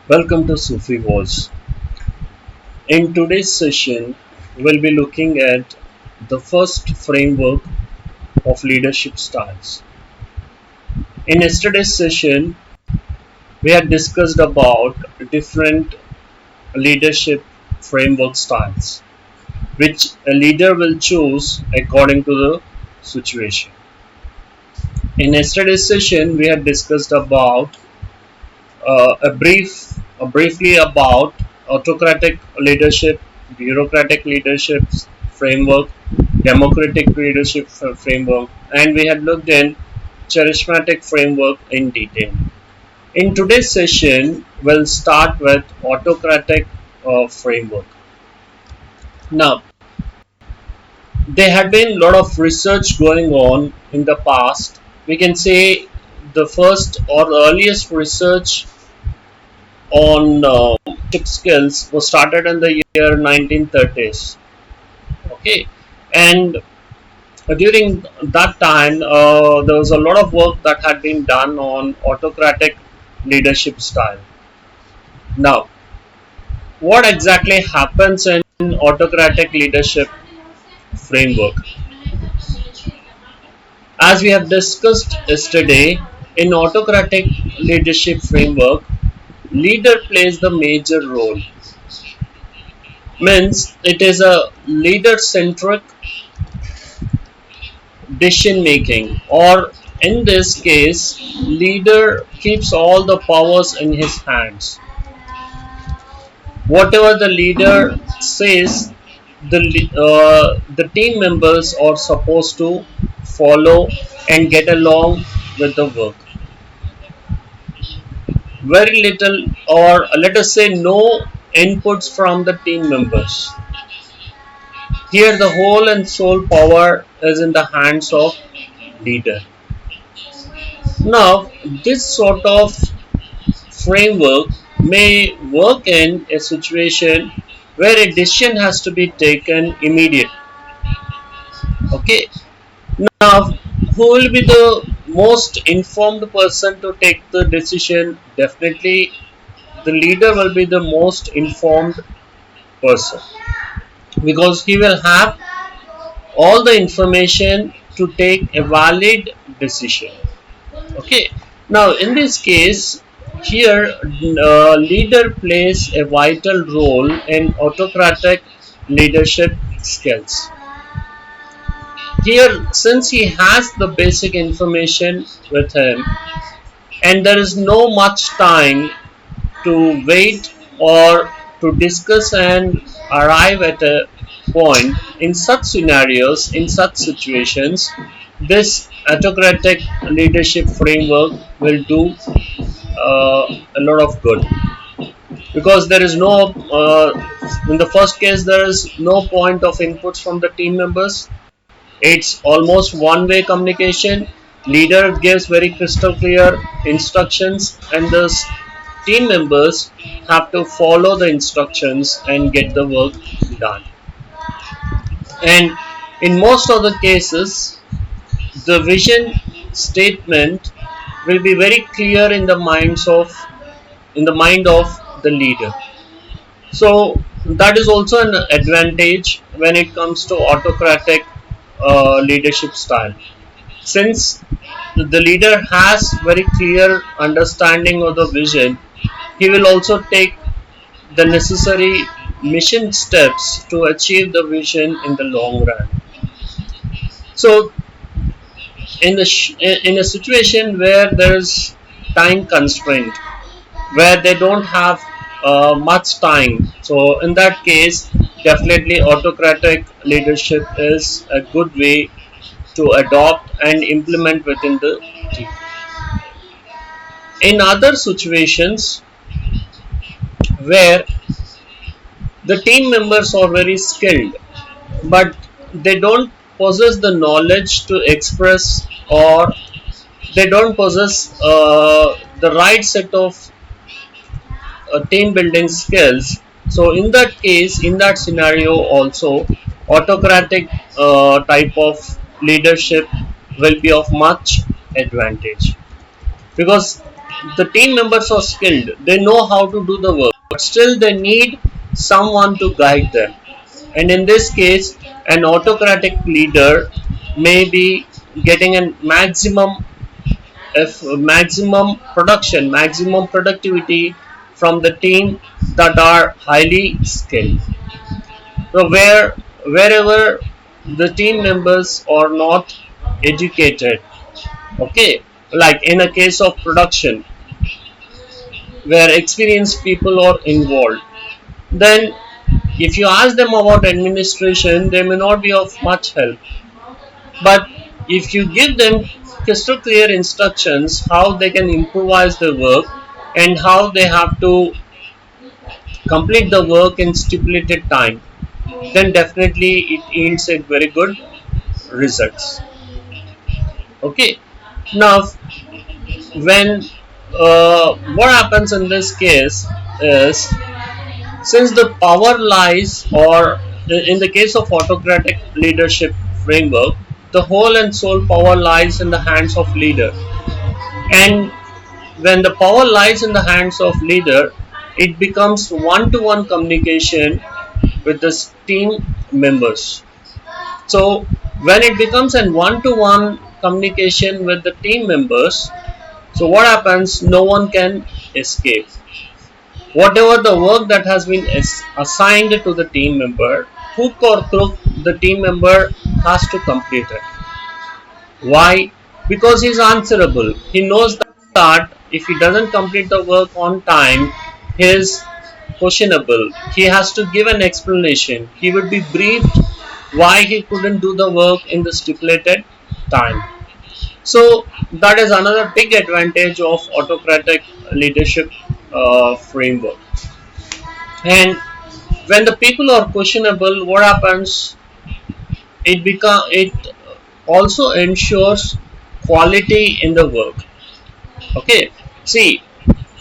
Welcome to Sufi Wars. In today's session, we'll be looking at the first framework of leadership styles. In yesterday's session, we had discussed about different leadership framework styles, which a leader will choose according to the situation. In yesterday's session, we had discussed about briefly about autocratic leadership, bureaucratic leadership framework, democratic leadership framework, and we had looked in charismatic framework in detail. In today's session, we'll start with autocratic framework. Now, there had been a lot of research going on in the past. We can say the first or the earliest research on skills was started in the year 1930s. Okay, and during that time, there was a lot of work that had been done on autocratic leadership style. Now, what exactly happens in autocratic leadership framework? As we have discussed yesterday, in autocratic leadership framework, leader plays the major role. Means it is a leader centric decision making, or in this case, leader keeps all the powers in his hands. Whatever the leader says, the team members are supposed to follow and get along with the work. Very little, or let us say no inputs from the team members. Here the whole and sole power is in the hands of leader. Now, this sort of framework may work in a situation where a decision has to be taken immediately. Okay. Now, who will be the most informed person to take the decision? Definitely, the leader will be the most informed person because he will have all the information to take a valid decision. Okay. Now, in this case, here leader plays a vital role in autocratic leadership skills. Here, since he has the basic information with him, and there is no much time to wait or to discuss and arrive at a point, in such scenarios, in such situations, this autocratic leadership framework will do a lot of good, because there is no in the first case there is no point of inputs from the team members. It's almost one way communication. Leader gives very crystal clear instructions, and the team members have to follow the instructions and get the work done. And in most of the cases, the vision statement will be very clear in the mind of the leader. So that is also an advantage when it comes to autocratic leadership style. Since the leader has very clear understanding of the vision, he will also take the necessary mission steps to achieve the vision in the long run. So in a situation where there is time constraint, where they don't have much time, so in that case, definitely autocratic leadership is a good way to adopt and implement within the team. In other situations where the team members are very skilled, but they don't possess the knowledge to express, or they don't possess the right set of team building skills. So in that case, in that scenario also, autocratic type of leadership will be of much advantage, because The team members are skilled, they know how to do the work, but still they need someone to guide them. And in this case, an autocratic leader may be getting a maximum, if maximum production, maximum productivity from the team that are highly skilled. So wherever the team members are not educated, okay, like in a case of production where experienced people are involved, then if you ask them about administration, they may not be of much help. But if you give them crystal clear instructions how they can improvise their work and how they have to complete the work in stipulated time, then definitely it yields a very good results. Okay. Now, when what happens in this case is, since the power lies, or in the case of autocratic leadership framework, the whole and sole power lies in the hands of leader. And when the power lies in the hands of leader, it becomes one-to-one communication with the team members. So when it becomes an one-to-one communication with the team members, so what happens? No one can escape. Whatever the work that has been assigned to the team member, hook or crook, the team member has to complete it. Why? Because he's answerable. He knows that if he doesn't complete the work on time, he is questionable. He has to give an explanation. He would be briefed why he couldn't do the work in the stipulated time. So that is another big advantage of autocratic leadership framework. And when the people are questionable, what happens? It also ensures quality in the work. Okay, see,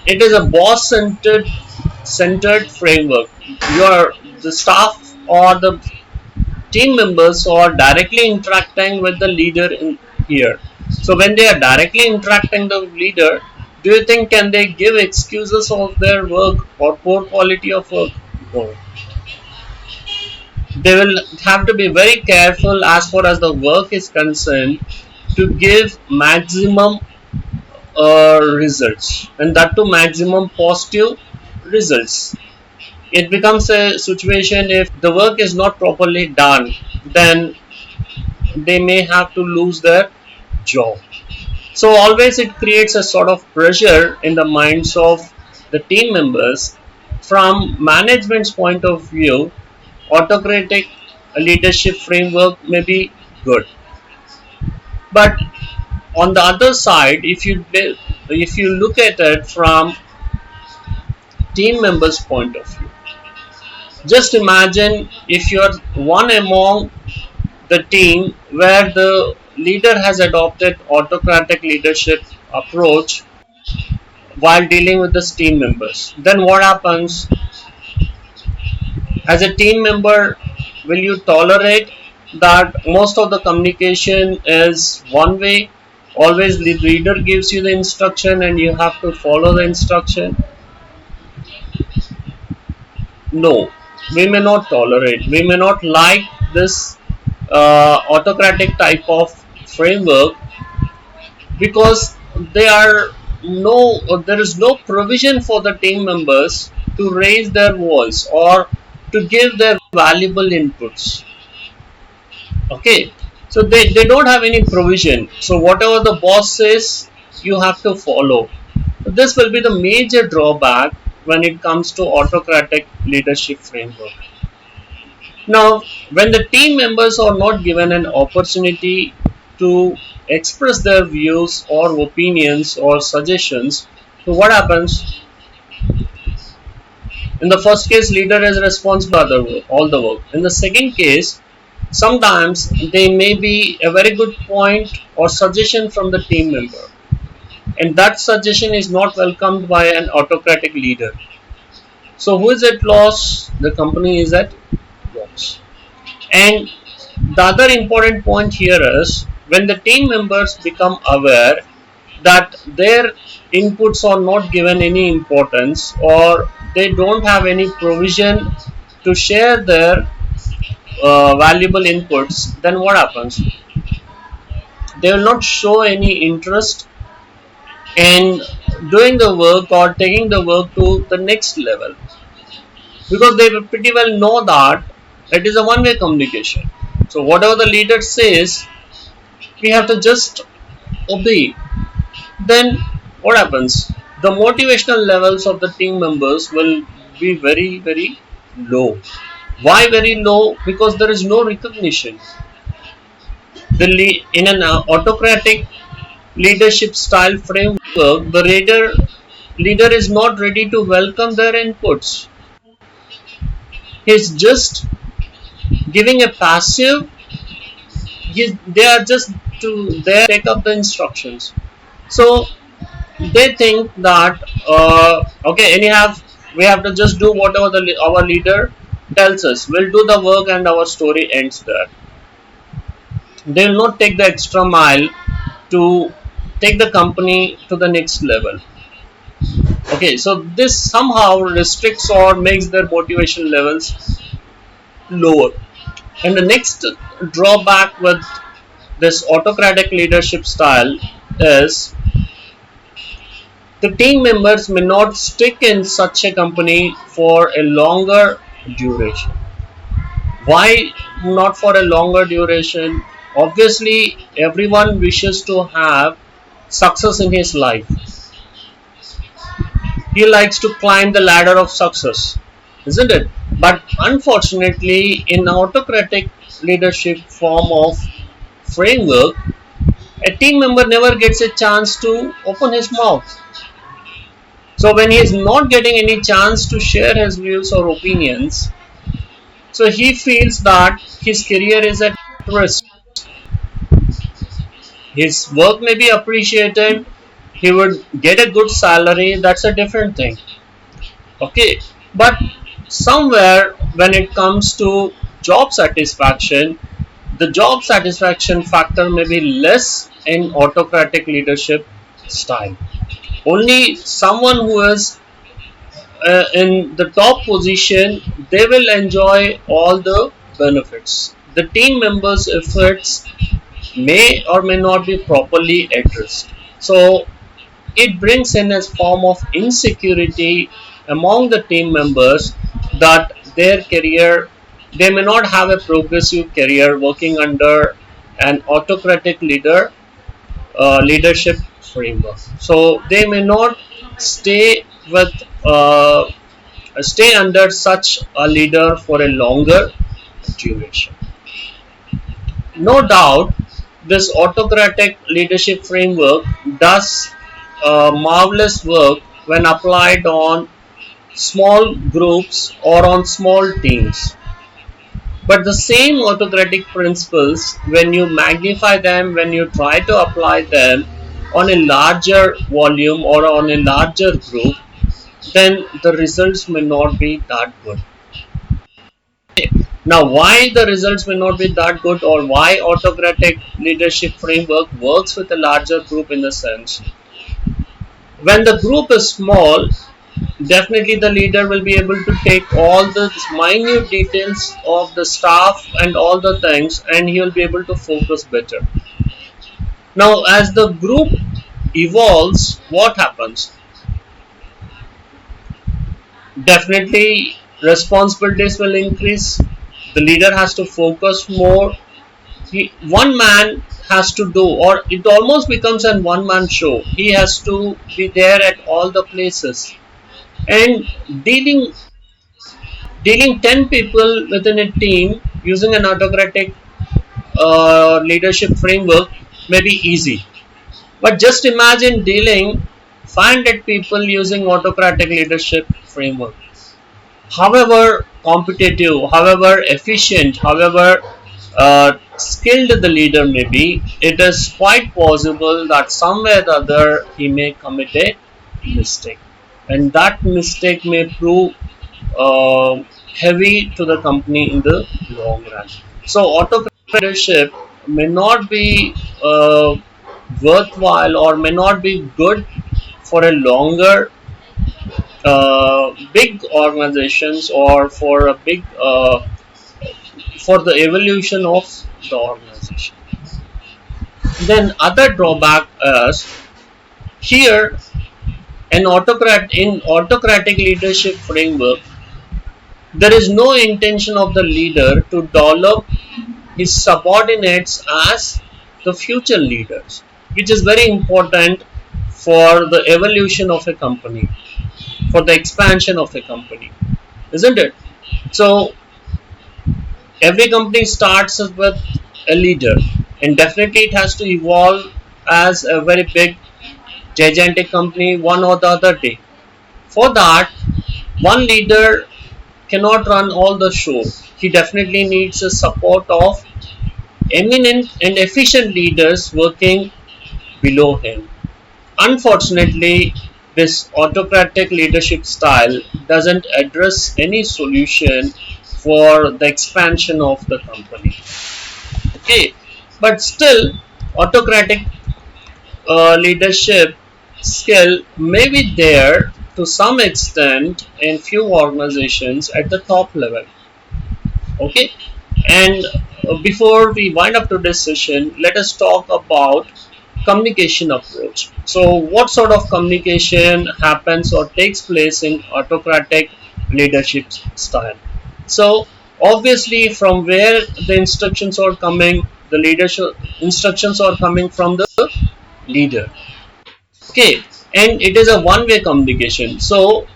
it is a boss centered framework. Your the staff or the team members are directly interacting with the leader in here. So when they are directly interacting the leader, do you think can they give excuses of their work or poor quality of work? No. They will have to be very careful as far as the work is concerned to give maximum results, and that to maximum positive results. It becomes a situation, if the work is not properly done, then they may have to lose their job. So always it creates a sort of pressure in the minds of the team members. From management's point of view, autocratic leadership framework may be good, but on the other side, if you look at it from team members' point of view, just imagine if you're one among the team where the leader has adopted autocratic leadership approach while dealing with the team members. Then what happens? As a team member, will you tolerate that most of the communication is one way? Always the leader gives you the instruction and you have to follow the instruction. No, we may not tolerate. We may not like this autocratic type of framework, because they are no there is no provision for the team members to raise their voice or to give their valuable inputs. Okay, so they don't have any provision, so whatever the boss says, you have to follow. This will be the major drawback when it comes to autocratic leadership framework. Now, when the team members are not given an opportunity to express their views or opinions or suggestions, so what happens? In the first case, leader is responsible for all the work. In the second case, sometimes they may be a very good point or suggestion from the team member, and that suggestion is not welcomed by an autocratic leader. So who is at loss? The company is at loss. And the other important point here is, when the team members become aware that their inputs are not given any importance, or they don't have any provision to share their valuable inputs, then what happens? They will not show any interest in doing the work or taking the work to the next level, because they will pretty well know that it is a one way communication. So whatever the leader says, we have to just obey. Then what happens? The motivational levels of the team members will be very, very low. Why very low? Because there is no recognition. In an autocratic leadership style framework, the leader is not ready to welcome their inputs. He's just giving a passive. They are just to there take up the instructions. So they think that okay, anyhow, we have to just do whatever our leader tells us. We'll do the work and our story ends there. They will not take the extra mile to take the company to the next level. Okay, so this somehow restricts or makes their motivation levels lower. And the next drawback with this autocratic leadership style is the team members may not stick in such a company for a longer duration. Why not for a longer duration? Obviously, everyone wishes to have success in his life. He likes to climb the ladder of success, isn't it? But unfortunately, in autocratic leadership form of framework, a team member never gets a chance to open his mouth. So when he is not getting any chance to share his views or opinions, so he feels that his career is at risk. His work may be appreciated, he would get a good salary, that's a different thing. Okay, but somewhere when it comes to job satisfaction, the job satisfaction factor may be less in autocratic leadership style. Only someone who is in the top position, they will enjoy all the benefits. The team members' efforts may or may not be properly addressed. So it brings in a form of insecurity among the team members that their career, they may not have a progressive career working under an autocratic leadership framework. So they may not stay with stay under such a leader for a longer duration. No doubt, this autocratic leadership framework does marvelous work when applied on small groups or on small teams. But the same autocratic principles, when you magnify them, when you try to apply them on a larger volume or on a larger group, then the results may not be that good. Now, why the results may not be that good, or why autocratic leadership framework works with a larger group in the sense, when the group is small, definitely the leader will be able to take all the minute details of the staff and all the things, and he will be able to focus better. Now, as the group evolves, what happens? Definitely, responsibilities will increase. The leader has to focus more. One man has to do, or it almost becomes an one man show. He has to be there at all the places, and dealing dealing 10 people within a team using an autocratic leadership framework may be easy, but just imagine dealing 500 people using autocratic leadership framework. However competitive, however efficient, however skilled the leader may be, it is quite possible that somewhere or the other he may commit a mistake, and that mistake may prove uh, heavy to the company in the long run. So autocratic leadership may not be worthwhile or may not be good for a longer big organizations or for a big for the evolution of the organization. Then other drawback is here in autocratic leadership framework there is no intention of the leader to develop his subordinates as the future leaders, which is very important for the evolution of a company, for the expansion of a company, isn't it? So every company starts with a leader, and definitely it has to evolve as a very big gigantic company one or the other day. For that, one leader cannot run all the show. He definitely needs the support of eminent and efficient leaders working below him. Unfortunately, this autocratic leadership style doesn't address any solution for the expansion of the company. Okay, but still, autocratic leadership skill may be there to some extent in few organizations at the top level. Okay, and before we wind up today's session, let us talk about communication approach. So what sort of communication happens or takes place in autocratic leadership style? So obviously from where the instructions are coming, the leadership instructions are coming from the leader. Okay, and it is a one-way communication. So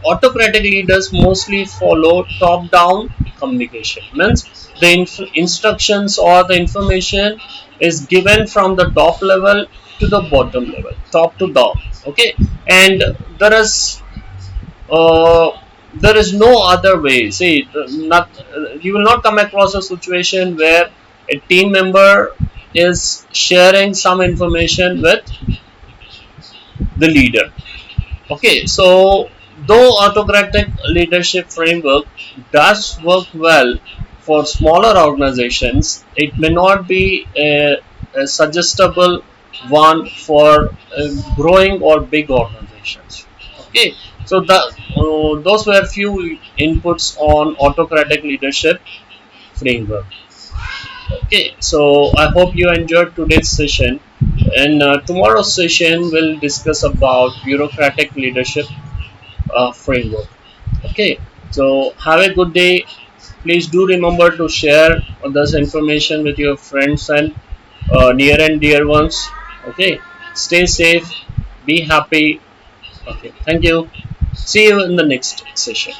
autocratic leaders mostly follow top-down communication. Means the instructions or the information is given from the top level to the bottom level, top to down. Okay, and there is uh, there is no other way. See, not you will not come across a situation where a team member is sharing some information with the leader. Okay, so though autocratic leadership framework does work well for smaller organizations, it may not be a suggestible one for growing or big organizations. Okay, so those were few inputs on autocratic leadership framework. Okay, so I hope you enjoyed today's session. And tomorrow's session will discuss about bureaucratic leadership framework. Okay, so have a good day. Please do remember to share this information with your friends and near and dear ones. Okay, stay safe, be happy. Okay, thank you. See you in the next session.